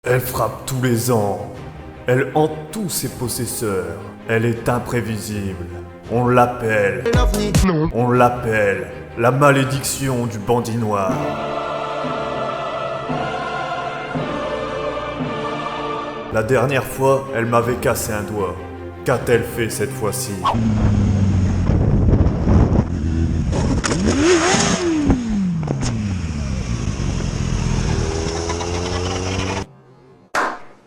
Elle frappe tous les ans. Elle hante tous ses possesseurs. Elle est imprévisible. On l'appelle... On l'appelle la malédiction du bandit noir. La dernière fois, elle m'avait cassé un doigt. Qu'a-t-elle fait cette fois-ci ?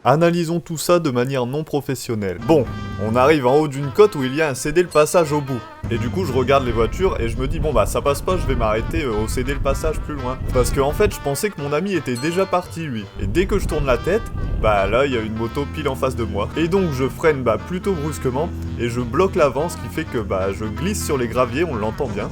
Analysons tout ça de manière non professionnelle. Bon, on arrive en haut d'une côte où il y a un céder le passage au bout. Et du coup je regarde les voitures et je me dis bon bah ça passe pas, je vais m'arrêter au céder le passage plus loin. Parce que en fait je pensais que mon ami était déjà parti lui. Et dès que je tourne la tête, bah là il y a une moto pile en face de moi. Et donc je freine plutôt brusquement et je bloque l'avant, ce qui fait que je glisse sur les graviers, on l'entend bien.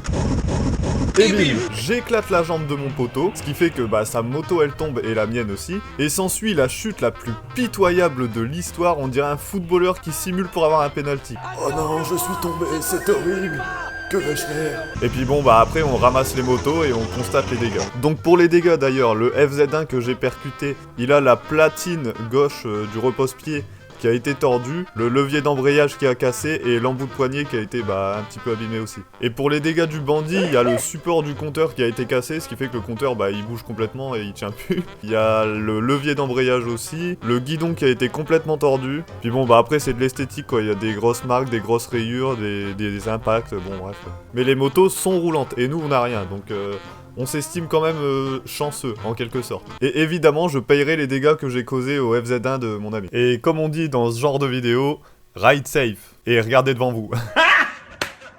Et bim, j'éclate la jambe de mon poteau, ce qui fait que sa moto elle tombe et la mienne aussi, et s'ensuit la chute la plus pitoyable de l'histoire, on dirait un footballeur qui simule pour avoir un penalty. Oh non, je suis tombé, c'est horrible. Que vais-je faire ? Et puis après on ramasse les motos et on constate les dégâts. Donc pour les dégâts d'ailleurs, le FZ1 que j'ai percuté, il a la platine gauche du repose-pied qui a été tordu, le levier d'embrayage qui a cassé et l'embout de poignet qui a été un petit peu abîmé aussi. Et pour les dégâts du bandit, il y a le support du compteur qui a été cassé, ce qui fait que le compteur il bouge complètement et il tient plus. Il y a le levier d'embrayage aussi, le guidon qui a été complètement tordu. Puis après c'est de l'esthétique quoi, il y a des grosses marques, des grosses rayures, des impacts, bon bref. Mais les motos sont roulantes et nous on n'a rien, donc on s'estime quand même chanceux, en quelque sorte. Et évidemment, je payerai les dégâts que j'ai causés au FZ1 de mon ami. Et comme on dit dans ce genre de vidéo, ride safe. Et regardez devant vous.